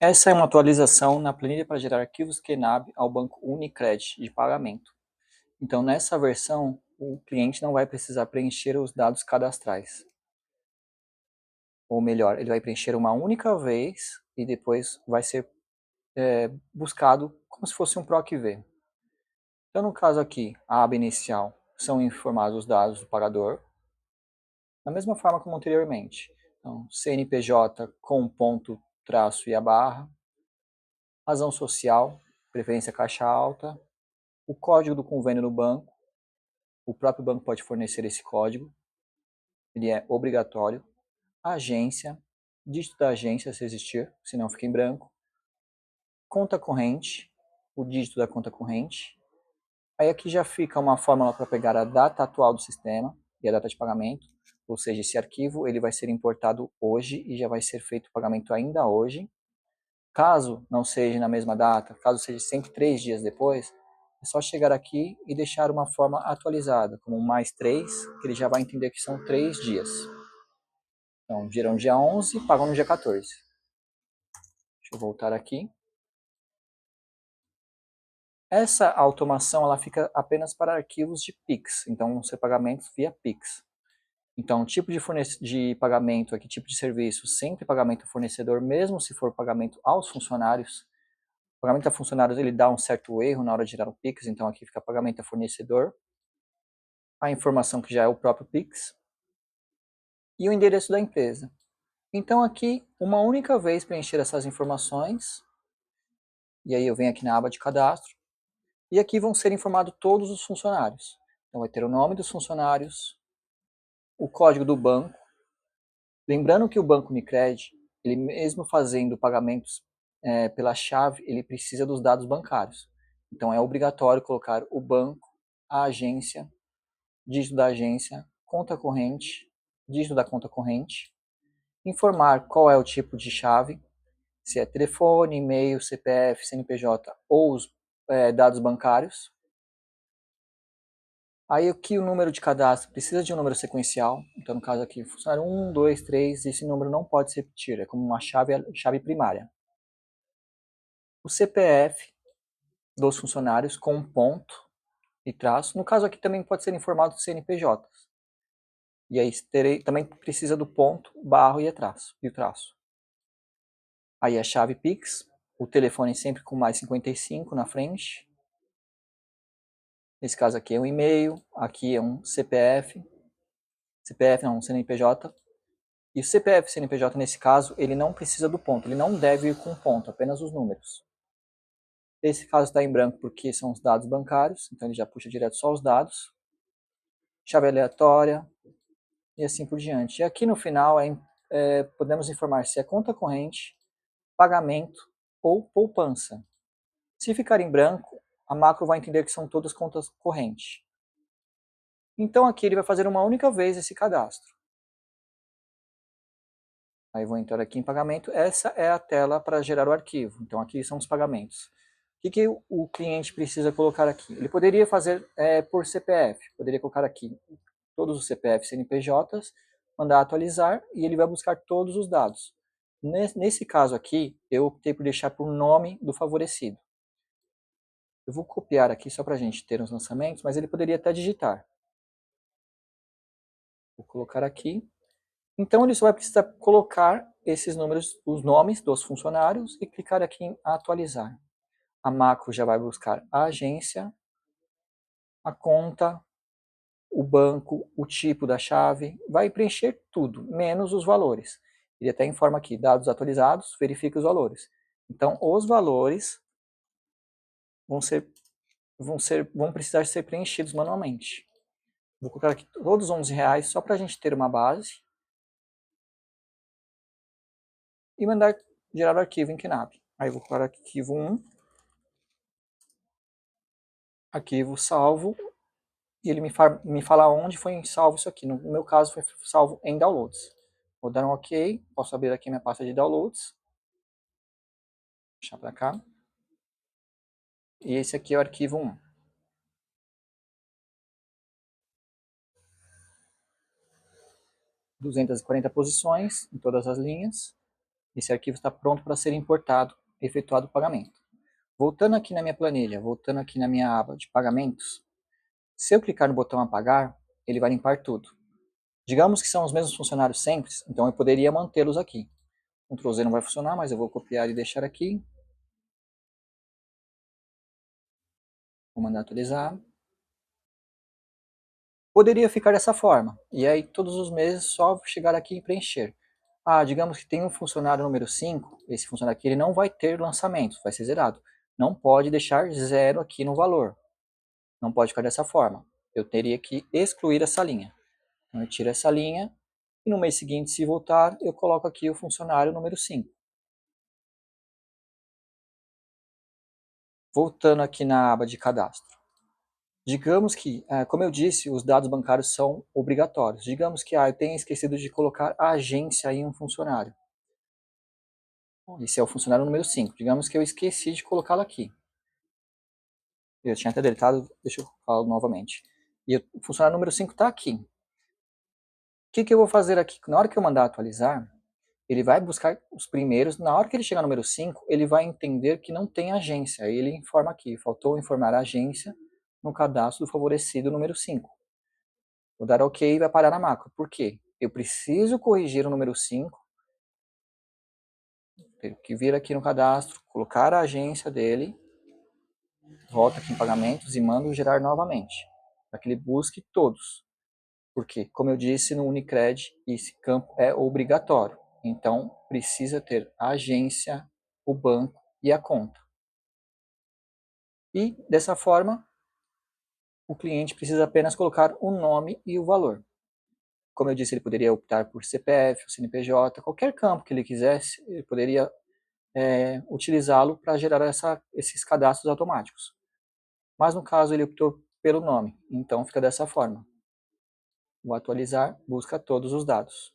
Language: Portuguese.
Essa é uma atualização na planilha para gerar arquivos QNAB ao banco Unicred de pagamento. Então, nessa versão, o cliente não vai precisar preencher os dados cadastrais. Ou melhor, ele vai preencher uma única vez e depois vai ser buscado como se fosse um PROC-V. Então, no caso aqui, a aba inicial são informados os dados do pagador, da mesma forma como anteriormente. Então, CNPJ com ponto, traço e a barra, razão social, preferência caixa alta, o código do convênio do banco, o próprio banco pode fornecer esse código, ele é obrigatório, a agência, dígito da agência se existir, senão fica em branco, conta corrente, o dígito da conta corrente, aí aqui já fica uma fórmula para pegar a data atual do sistema e a data de pagamento, ou seja, esse arquivo ele vai ser importado hoje e já vai ser feito o pagamento ainda hoje. Caso não seja na mesma data, caso seja sempre 3 dias depois, é só chegar aqui e deixar uma forma atualizada, como mais 3, que ele já vai entender que são 3 dias. Então, giram no dia 11, pagam no dia 14. Deixa eu voltar aqui. Essa automação ela fica apenas para arquivos de Pix, então vão ser pagamentos via Pix. Então, tipo de pagamento aqui, tipo de serviço, sempre pagamento ao fornecedor, mesmo se for pagamento aos funcionários. O pagamento a funcionários ele dá um certo erro na hora de gerar o Pix, então aqui fica pagamento a fornecedor, a informação que já é o próprio Pix e o endereço da empresa. Então aqui, uma única vez preencher essas informações, e aí eu venho aqui na aba de cadastro, e aqui vão ser informados todos os funcionários. Então vai ter o nome dos funcionários, o código do banco. Lembrando que o Banco Unicred, ele mesmo fazendo pagamentos pela chave, ele precisa dos dados bancários. Então é obrigatório colocar o banco, a agência, dígito da agência, conta corrente, dígito da conta corrente, informar qual é o tipo de chave, se é telefone, e-mail, CPF, CNPJ ou os dados bancários. Aí aqui o número de cadastro precisa de um número sequencial, então no caso aqui, funcionário 1, 2, 3, esse número não pode se repetir, é como uma chave primária. O CPF dos funcionários com ponto e traço, no caso aqui também pode ser informado do CNPJ. E aí também precisa do ponto, barra e o traço. Aí a chave Pix, o telefone sempre com mais 55 na frente. Nesse caso aqui é um e-mail, aqui é um CPF, um CNPJ. E o CPF e CNPJ nesse caso, ele não precisa do ponto, ele não deve ir com ponto, apenas os números. Esse caso está em branco porque são os dados bancários, então ele já puxa direto só os dados. Chave aleatória e assim por diante. E aqui no final podemos informar se é conta corrente, pagamento ou poupança. Se ficar em branco, a macro vai entender que são todas contas correntes. Então aqui ele vai fazer uma única vez esse cadastro. Aí vou entrar aqui em pagamento. Essa é a tela para gerar o arquivo. Então aqui são os pagamentos. O que o cliente precisa colocar aqui? Ele poderia fazer por CPF. Poderia colocar aqui todos os CPF CNPJs, mandar atualizar e ele vai buscar todos os dados. Nesse caso aqui, eu optei por deixar por nome do favorecido. Eu vou copiar aqui só para a gente ter os lançamentos, mas ele poderia até digitar. Vou colocar aqui. Então ele só vai precisar colocar esses números, os nomes dos funcionários e clicar aqui em atualizar. A macro já vai buscar a agência, a conta, o banco, o tipo da chave, vai preencher tudo, menos os valores. Ele até informa aqui, dados atualizados, verifique os valores. Então os valores vão precisar ser preenchidos manualmente. Vou colocar aqui todos os R$11 só para a gente ter uma base. E mandar gerar o arquivo em QNAP. Aí vou colocar arquivo 1, arquivo salvo, e ele me fala onde foi salvo isso aqui. No meu caso foi salvo em downloads. Vou dar um OK, posso abrir aqui minha pasta de downloads. Deixar para cá. E esse aqui é o arquivo 1. .240 posições em todas as linhas. Esse arquivo está pronto para ser importado e efetuado o pagamento. Voltando aqui na minha planilha, voltando aqui na minha aba de pagamentos, se eu clicar no botão apagar, ele vai limpar tudo. Digamos que são os mesmos funcionários sempre, então eu poderia mantê-los aqui. Ctrl Z não vai funcionar, mas eu vou copiar e deixar aqui. Vou mandar atualizar. Poderia ficar dessa forma, e aí todos os meses só chegar aqui e preencher. Digamos que tem um funcionário número 5, esse funcionário aqui ele não vai ter lançamento, vai ser zerado. Não pode deixar zero aqui no valor. Não pode ficar dessa forma. Eu teria que excluir essa linha. Então eu tiro essa linha, e no mês seguinte, se voltar, eu coloco aqui o funcionário número 5. Voltando aqui na aba de cadastro. Digamos que, como eu disse, os dados bancários são obrigatórios. Digamos que eu tenha esquecido de colocar a agência em um funcionário. Esse é o funcionário número 5. Digamos que eu esqueci de colocá-lo aqui. Eu tinha até deletado, deixa eu falar novamente. E o funcionário número 5 está aqui. O que eu vou fazer aqui? Na hora que eu mandar atualizar, ele vai buscar os primeiros. Na hora que ele chegar no número 5, ele vai entender que não tem agência. Aí ele informa aqui, faltou informar a agência no cadastro do favorecido número 5. Vou dar OK e vai parar na macro. Por quê? Eu preciso corrigir o número 5. Tenho que vir aqui no cadastro, colocar a agência dele, volta aqui em pagamentos e mando gerar novamente, para que ele busque todos. Porque, como eu disse, no Unicred, esse campo é obrigatório. Então, precisa ter a agência, o banco e a conta. E, dessa forma, o cliente precisa apenas colocar o nome e o valor. Como eu disse, ele poderia optar por CPF, CNPJ, qualquer campo que ele quisesse, ele poderia utilizá-lo para gerar esses cadastros automáticos. Mas no caso ele optou pelo nome, então fica dessa forma. Vou atualizar, busca todos os dados.